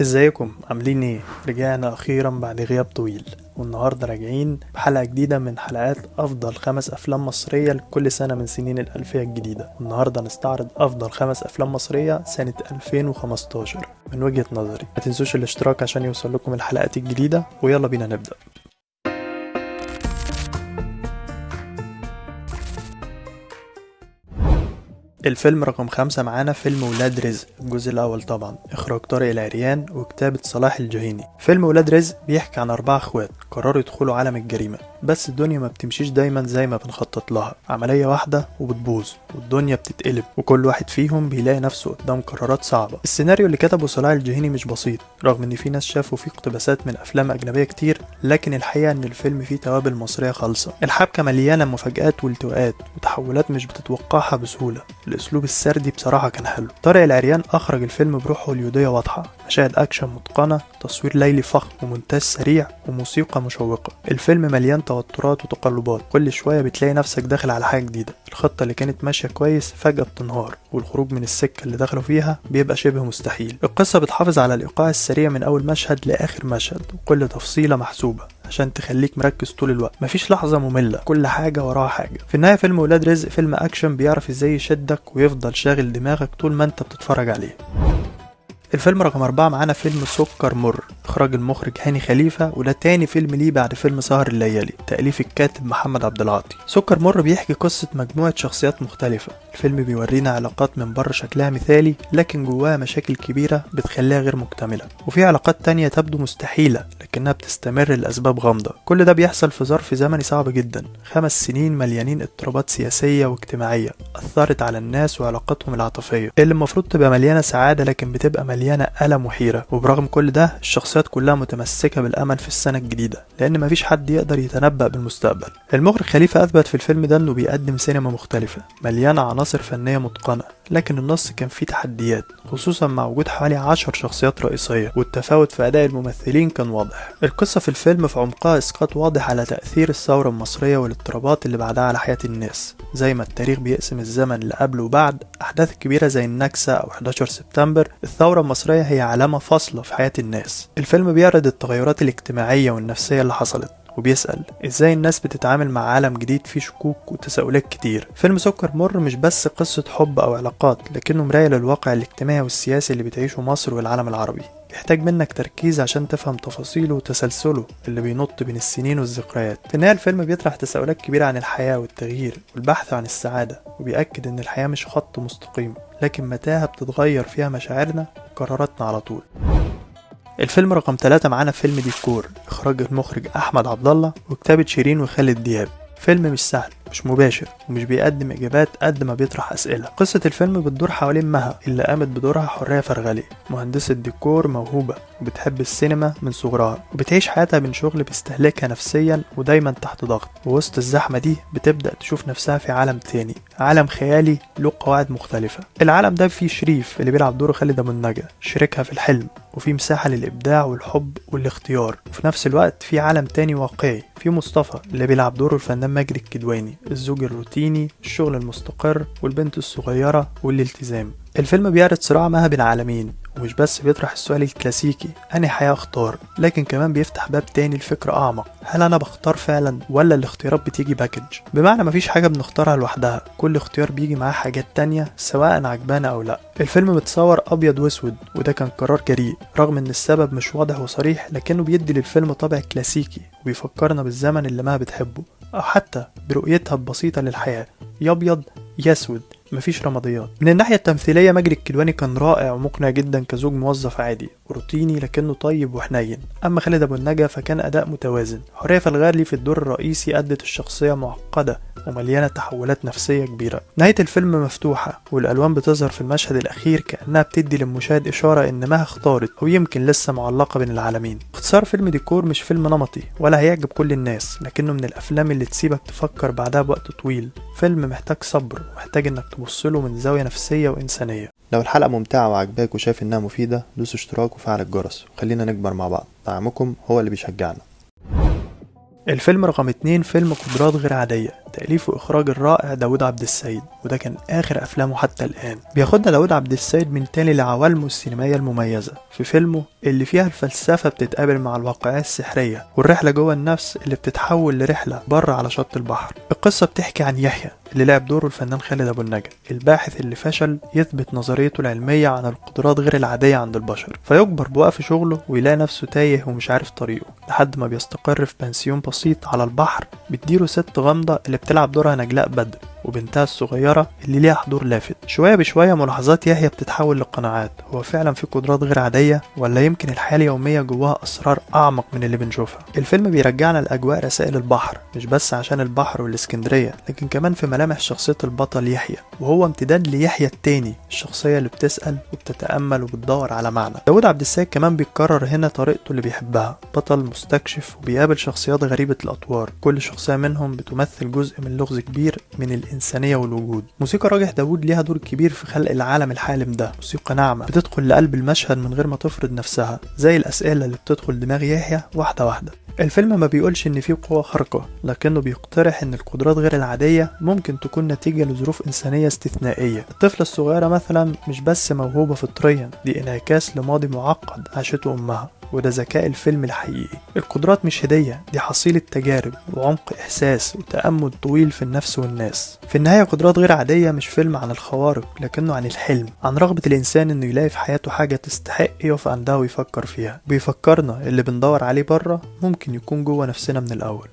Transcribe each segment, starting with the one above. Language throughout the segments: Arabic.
ازيكم عاملين ايه؟ رجعنا اخيرا بعد غياب طويل، والنهارده راجعين بحلقة جديدة من حلقات افضل 5 افلام مصرية لكل سنة من سنين الالفية الجديدة. والنهارده نستعرض افضل 5 افلام مصرية سنة 2015 من وجهة نظري. ما تنسوش الاشتراك عشان يوصل لكم الحلقات الجديدة، ويلا بينا نبدأ. الفيلم رقم 5 معانا فيلم ولاد رزق الجزء الأول، طبعا إخراج طارق العريان وكتابة صلاح الجهيني. فيلم ولاد رزق بيحكي عن 4 اخوات قرروا يدخلوا عالم الجريمة، بس الدنيا ما بتمشيش دايما زي ما بنخطط لها. عملية واحدة وبتبوظ والدنيا بتتقلب، وكل واحد فيهم بيلاقي نفسه قدام قرارات صعبة. السيناريو اللي كتبه صلاح الجهيني مش بسيط، رغم ان في ناس شافوا فيه اقتباسات من افلام اجنبية كتير، لكن الحقيقة ان الفيلم فيه توابل مصرية خالصة. الحبكة مليانة مفاجآت والتواءات وتحولات مش بتتوقعها بسهولة. الاسلوب السردي بصراحة كان حلو. طارق العريان اخرج الفيلم بروح هوليودية واضحة، مشاهد اكشن متقنة، تصوير ليلي فخم ومونتاج سريع وموسيقى مشوقة. الفيلم مليان توترات وتقلبات، كل شوية بتلاقي نفسك داخل على حاجة جديدة. الخطة اللي كانت ماشية كويس فجأة بتنهار، والخروج من السكة اللي دخلوا فيها بيبقى شبه مستحيل. القصة بتحافظ على الإيقاع السريع من أول مشهد لآخر مشهد، وكل تفصيلة محسوبة عشان تخليك مركز طول الوقت، مفيش لحظة مملة، كل حاجة وراها حاجة. في النهاية فيلم ولاد رزق فيلم أكشن بيعرف ازاي يشدك ويفضل شاغل دماغك طول ما انت بتتفرج عليه. الفيلم رقم 4 معانا فيلم سكر مر، إخراج المخرج هاني خليفة، وده تاني فيلم ليه بعد فيلم سهر الليالي، تأليف الكاتب محمد عبد العاطي. سكر مر بيحكي قصة مجموعة شخصيات مختلفة. الفيلم بيورينا علاقات من بره شكلها مثالي، لكن جواها مشاكل كبيرة بتخليها غير مكتملة، وفي علاقات تانية تبدو مستحيلة لكنها بتستمر لأسباب غامضة. كل ده بيحصل في ظرف زمني صعب جدا، 5 سنين مليانين اضطرابات سياسية واجتماعية أثرت على الناس وعلاقاتهم العاطفية اللي المفروض تبقى مليانة سعادة، لكن بتبقى مليانة ألم وحيرة. وبرغم كل ده الشخصيات كلها متمسكة بالأمل في السنة الجديدة، لأن مفيش حد يقدر يتنبأ بالمستقبل. المخرج خليفة أثبت في الفيلم ده إنه بيقدم سينما مختلفة مليانة عناصر فنية متقنة، لكن النص كان فيه تحديات، خصوصا مع وجود حوالي 10 شخصيات رئيسية، والتفاوت في أداء الممثلين كان واضح. القصة في الفيلم في عمقها إسقاط واضح على تأثير الثورة المصرية والاضطرابات اللي بعدها على حياة الناس. زي ما التاريخ بيقسم الزمن لقبل وبعد، أحداث كبيرة زي النكسة أو 11 سبتمبر، الثورة المصرية هي علامة فاصلة في حياة الناس. الفيلم بيعرض التغيرات الاجتماعية والنفسية اللي حصلت، وبيسأل ازاي الناس بتتعامل مع عالم جديد فيه شكوك وتساؤلات كتير. فيلم سكر مر مش بس قصة حب او علاقات، لكنه مراية للواقع الاجتماعي والسياسي اللي بتعيشه مصر والعالم العربي. بيحتاج منك تركيز عشان تفهم تفاصيله وتسلسله اللي بينط بين السنين والذكريات. في النهاية الفيلم بيطرح تساؤلات كبيرة عن الحياة والتغيير والبحث عن السعادة، وبيأكد ان الحياة مش خط مستقيم، لكن متاهة بتتغير فيها مشاعرنا وقراراتنا على طول. الفيلم رقم 3 معانا فيلم ديكور، إخراج المخرج أحمد عبد الله وكتابة شيرين وخالد دياب. فيلم مش سهل، مش مباشر، ومش بيقدم إجابات قد ما بيطرح أسئلة. قصة الفيلم بتدور حوالين مها اللي قامت بدورها حورية فرغلي، مهندسة ديكور موهوبة وبتحب السينما من صغرها، وبتعيش حياتها من شغل بيستهلكها نفسيا ودايما تحت ضغط. ووسط الزحمة دي بتبدأ تشوف نفسها في عالم تاني، عالم خيالي له قواعد مختلفة. العالم ده فيه شريف اللي بيلعب دوره خالد أبو النجا شريكها في الحلم، وفي مساحة للإبداع والحب والاختيار. وفي نفس الوقت في عالم تاني واقعي، في مصطفى اللي بيلعب دوره الفنان ماجد الكدواني، الزوج الروتيني، الشغل المستقر، والبنت الصغيرة والالتزام. الفيلم بيعرض صراع مها بين عالمين، ومش بس بيطرح السؤال الكلاسيكي أنهي حياة أختار، لكن كمان بيفتح باب تاني لفكرة أعمق. هل أنا بختار فعلا، ولا الاختيارات بتيجي باكج؟ بمعنى مفيش حاجة بنختارها لوحدها، كل اختيار بيجي معاه حاجات تانية سواء عجبانا أو لا. الفيلم متصور أبيض وأسود، وده كان قرار جريء، رغم إن السبب مش واضح وصريح، لكنه بيدي للفيلم طابع كلاسيكي وبيفكرنا بالزمن اللي ما بتحبه، أو حتى برؤيتها البسيطة للحياة، يا أبيض يا أسود، مفيش رماديات. من الناحية التمثيلية ماجد الكدواني كان رائع ومقنع جدا كزوج موظف عادي وروتيني لكنه طيب وحنين. أما خالد أبو النجا فكان أداء متوازن. حورية فرغلي في الدور الرئيسي أدت الشخصية معقدة ومليانة تحولات نفسية كبيرة. نهاية الفيلم مفتوحة، والألوان بتظهر في المشهد الأخير كأنها بتدي للمشاهد إشارة إن مها اختارت، أو يمكن لسه معلقة بين العالمين. باختصار فيلم ديكور مش فيلم نمطي ولا هيعجب كل الناس، لكنه من الأفلام اللي تسيبك تفكر بعدها بوقت طويل. فيلم محتاج صبر ومحتاج إنك تبصله من زاوية نفسية وإنسانية. لو الحلقة ممتعة وعجباك وشايف إنها مفيدة، دوس اشتراك وفعل الجرس وخلينا نكبر مع بعض. دعمكم هو اللي بيشجعنا. الفيلم رقم 2 فيلم قدرات غير عادية، تأليف وإخراج الرائع داود عبد السيد، وده كان آخر أفلامه حتى الآن. بياخدنا داود عبد السيد من تاني لعوالمه السينمائية المميزة في فيلمه اللي فيها الفلسفة بتتقابل مع الواقعية السحرية، والرحلة جوه النفس اللي بتتحول لرحلة بره على شط البحر. القصة بتحكي عن يحيى اللي لعب دوره الفنان خالد أبو النجا، الباحث اللي فشل يثبت نظريته العلمية عن القدرات غير العادية عند البشر، فيجبر بوقف شغله ويلاقي نفسه تايه ومش عارف طريقه، لحد ما بيستقر في بنسيون بسيط على البحر بتديره ست غامضة اللي بتلعب دورها نجلاء بدر وبنتها الصغيرة اللي ليها حضور لافت. شوية بشوية ملاحظات يحيى بتتحول لقناعات، هو فعلا في قدرات غير عادية ولا يمكن الحياة اليومية جواها أسرار أعمق من اللي بنشوفها. الفيلم بيرجعنا لأجواء رسائل البحر، مش بس عشان البحر والإسكندرية، لكن كمان في ملامح شخصية البطل يحيى، وهو امتداد ليحيى التاني، الشخصية اللي بتسأل وبتتأمل وبتدور على معنى. داود عبد السيد كمان بيكرر هنا طريقته اللي بيحبها، بطل مستكشف وبيقابل شخصيات غريبة الأطوار، كل شخصية منهم بتمثل جزء من لغز كبير من الإنسانية والوجود. موسيقى راجح داود ليها دور كبير في خلق العالم الحالم ده، موسيقى ناعمة بتدخل لقلب المشهد من غير ما تفرض نفسها، زي الأسئلة اللي بتدخل دماغ يحيى واحدة واحدة. الفيلم ما بيقولش ان فيه قوة خارقة، لكنه بيقترح ان القدرات غير العادية ممكن تكون نتيجة لظروف إنسانية استثنائية. الطفلة الصغيرة مثلا مش بس موهوبة فطريا، دي انعكاس لماضي معقد عاشته أمها، وده ذكاء الفيلم الحقيقي. القدرات مش هدية، دي حصيلة تجارب وعمق إحساس وتأمل طويل في النفس والناس. في النهاية قدرات غير عادية مش فيلم عن الخوارق، لكنه عن الحلم، عن رغبة الإنسان إنه يلاقي في حياته حاجة تستحق يقف عندها ويفكر فيها. بيفكرنا اللي بندور عليه بره ممكن يكون جوه نفسنا من الأول.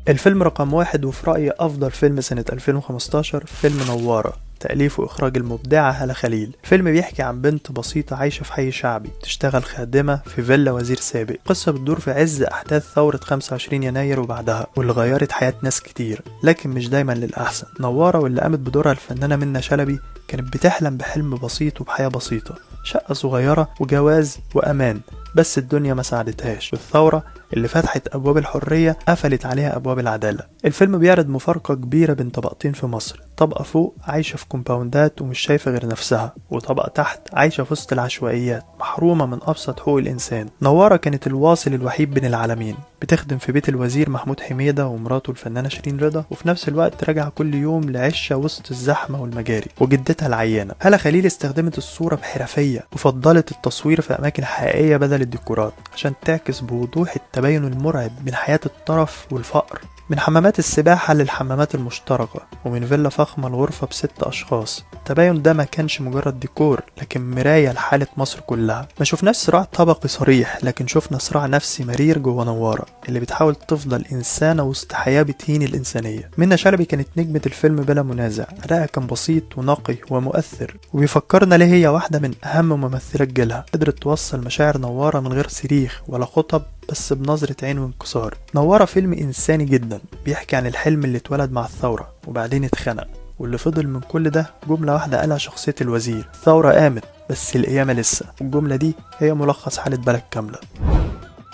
الفيلم رقم 1 وفي رأيي أفضل فيلم سنة 2015 فيلم نوارة، تأليف وإخراج المبدعة هالة خليل. فيلم بيحكي عن بنت بسيطة عايشة في حي شعبي تشتغل خادمة في فيلا وزير سابق. قصة بتدور في عز أحداث ثورة 25 يناير وبعدها، واللي غيرت حياة ناس كتير لكن مش دايما للأحسن. نوارة واللي قامت بدورها الفنانة منة شلبي كانت بتحلم بحلم بسيط وبحياة بسيطة، شقة صغيرة وجواز وأمان، بس الدنيا ما ساعدتهاش، والثورة اللي فتحت أبواب الحرية قفلت عليها أبواب العدالة. الفيلم بيعرض مفارقة كبيرة بين طبقتين في مصر، طبقة فوق عايشة في كومباوندات ومش شايفة غير نفسها، وطبقة تحت عايشة في وسط العشوائيات محرومة من أبسط حقوق الإنسان. نوارة كانت الواصل الوحيد بين العالمين، بتخدم في بيت الوزير محمود حميدة ومراته الفنانة شيرين رضا، وفي نفس الوقت راجعة كل يوم لعشة وسط الزحمة والمجاري وجدتها العيانة. هالة خليل استخدمت الصورة بحرفية وفضلت التصوير في أماكن حقيقية بدل الديكورات عشان تعكس بوضوح التباين المرعب من حياة الطرف والفقر، من حمامات السباحة للحمامات المشتركة، ومن فيلا فخمة لغرفة ب6 أشخاص. التباين ده ما كانش مجرد ديكور، لكن مراية لحالة مصر كلها. ما شفناش صراع طبقي صريح، لكن شفنا صراع نفسي مرير جوه نوارة اللي بتحاول تفضل إنسانة وسط حياة بتهين الإنسانية. منة شلبي كانت نجمة الفيلم بلا منازع، أداءها كان بسيط ونقي ومؤثر، وبيفكرنا ليه هي واحدة من أهم ممثلات جيلها، قدرت توصل مشاعر نوارة من غير صريخ ولا خطب، بس بنظرة عين وانكسار. نوارة فيلم إنساني جدا، بيحكي عن الحلم اللي اتولد مع الثورة وبعدين اتخنق، واللي فضل من كل ده جملة واحدة قالها شخصية الوزير: الثورة قامت بس القيامة لسه. والجملة دي هي ملخص حالة بلد كاملة.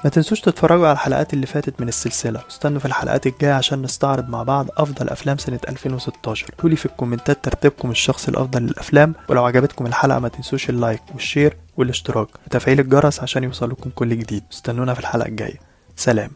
ما تنسوش تتفرجوا على الحلقات اللي فاتت من السلسلة، واستنوا في الحلقات الجاية عشان نستعرض مع بعض أفضل أفلام سنة 2016. قولي في الكومنتات ترتيبكم الشخصي الأفضل للأفلام، ولو عجبتكم الحلقة ما تنسوش اللايك والشير والاشتراك وتفعيل الجرس عشان يوصلكم كل جديد. استنونا في الحلقة الجاية. سلام.